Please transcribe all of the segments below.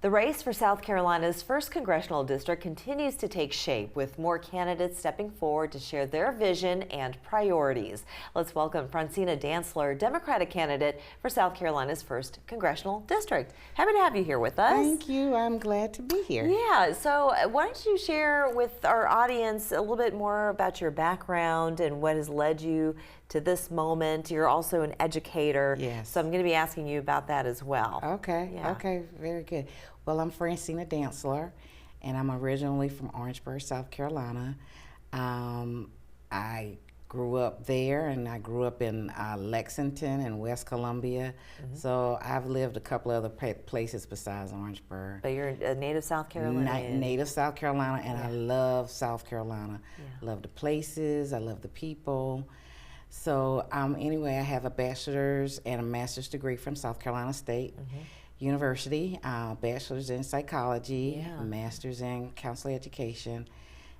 The race for South Carolina's 1st congressional district continues to take shape, with more candidates stepping forward to share their vision and priorities. Let's welcome Francina Dantzler, Democratic candidate for South Carolina's 1st congressional district. Happy to have you here with us. Thank you. I'm glad to be here. Yeah, so why don't you share with our audience a little bit more about your background and what has led you to this moment. You're also an educator, Yes. so I'm going to be asking you about that as well. Okay, Yeah. okay, very good. Well, I'm Francina Dantzler, and I'm originally from Orangeburg, South Carolina. I grew up there, and I grew up in Lexington and West Columbia. So I've lived a couple other places besides Orangeburg. But you're a native South Carolinian. Native South Carolina, and I Yeah. love South Carolina. Yeah. Love the places, I love the people. So anyway, I have a bachelor's and a master's degree from South Carolina State University, bachelor's in psychology, Yeah. a master's in counselor education,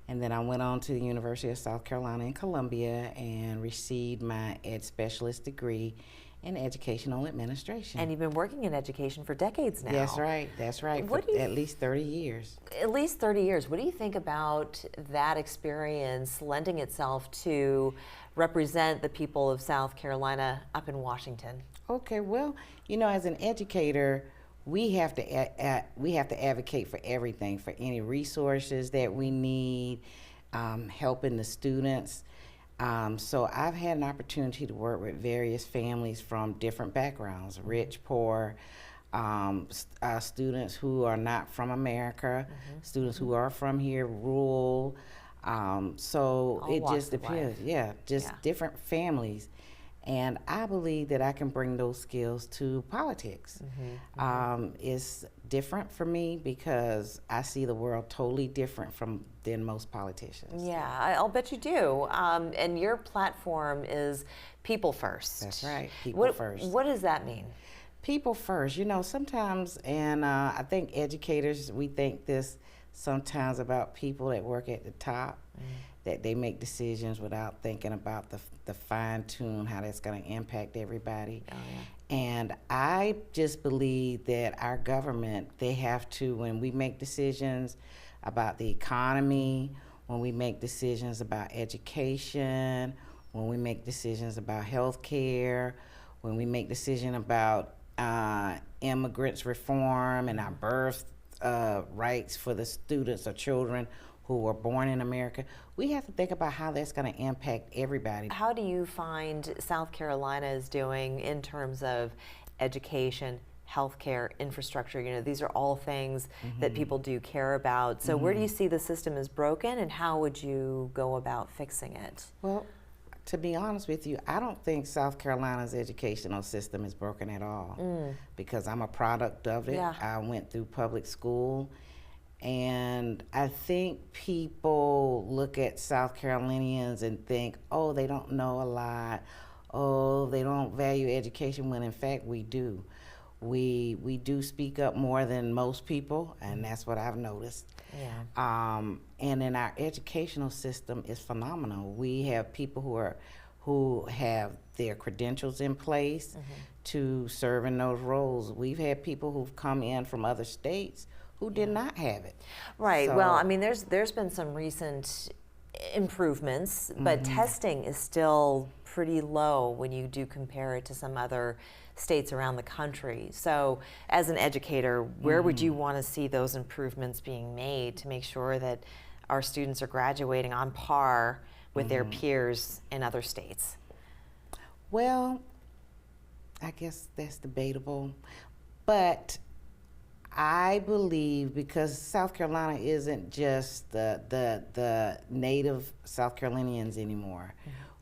and then I went on to the University of South Carolina in Columbia and received my ed specialist degree in educational administration. And you've been working in education for decades now. That's right, What do for you- at least 30 years. At least 30 years. What do you think about that experience lending itself to represent the people of South Carolina up in Washington? Okay, well, you know, as an educator, we have to advocate for everything, for any resources that we need, helping the students. So I've had an opportunity to work with various families from different backgrounds, rich, poor, students who are not from America, students who are from here, rural. So All it walks just of life. depends. Yeah, just Yeah. different families. And I believe that I can bring those skills to politics. It's different for me because I see the world totally different than most politicians. Yeah, I'll bet you do. And your platform is people first. That's right, people first. What does that mean? People first. You know, sometimes, and I think educators, we think this sometimes about people that work at the top, that they make decisions without thinking about the fine tune, how that's going to impact everybody. Oh, yeah. And I just believe that our government, they have to, when we make decisions about the economy, when we make decisions about education, when we make decisions about health care, when we make decisions about immigrants reform and our birth rights for the students or children who were born in America, we have to think about how that's going to impact everybody. How do you find South Carolina is doing in terms of education, healthcare, infrastructure? You know, these are all things that people do care about. So where do you see the system is broken, and how would you go about fixing it? Well, to be honest with you, I don't think South Carolina's educational system is broken at all because I'm a product of it. Yeah. I went through public school, and I think people look at South Carolinians and think, oh, they don't know a lot, oh, they don't value education, when in fact we do. We do speak up more than most people, and that's what I've noticed. Yeah. And then our educational system is phenomenal. We have people who have their credentials in place to serve in those roles. We've had people who've come in from other states who did not have it. Right. So, Well, I mean, there's been some recent improvements, but testing is still pretty low when you do compare it to some other states around the country. So as an educator, where would you want to see those improvements being made to make sure that our students are graduating on par with their peers in other states? well, I guess that's debatable, but I believe, because South Carolina isn't just the native South Carolinians anymore.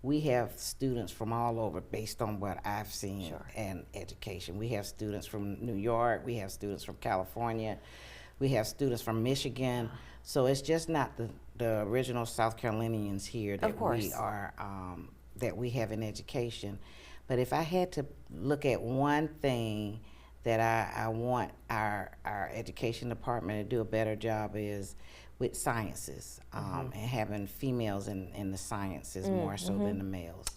We have students from all over based on what I've seen in education. We have students from New York, we have students from California, we have students from Michigan. So it's just not the original South Carolinians here that we are that we have in education. But if I had to look at one thing that I want our education department to do a better job is with sciences, and having females in the sciences more so than the males.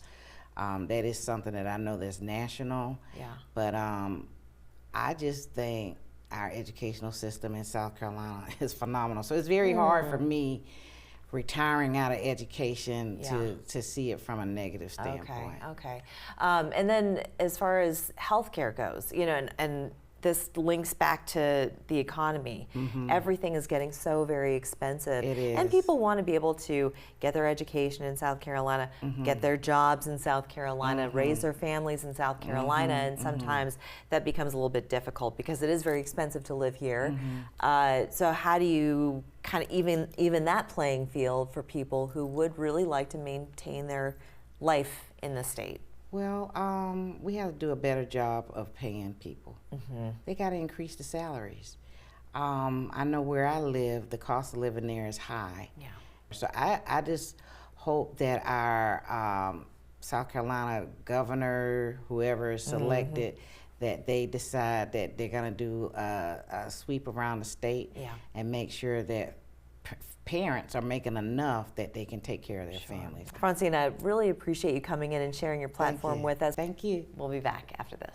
That is something that I know that's national, Yeah. but I just think our educational system in South Carolina is phenomenal. So it's very hard for me retiring out of education to see it from a negative standpoint. Okay. And then as far as healthcare goes, you know, and this links back to the economy. Everything is getting so very expensive. It is. And people want to be able to get their education in South Carolina, get their jobs in South Carolina, raise their families in South Carolina, and sometimes that becomes a little bit difficult because it is very expensive to live here. So how do you kind of even that playing field for people who would really like to maintain their life in the state? Well, we have to do a better job of paying people. They got to increase the salaries. I know where I live, the cost of living there is high. So I just hope that our South Carolina governor, whoever is selected, that they decide that they're going to do a sweep around the state and make sure that parents are making enough that they can take care of their families. Francina, I really appreciate you coming in and sharing your platform with us. Thank you. We'll be back after this.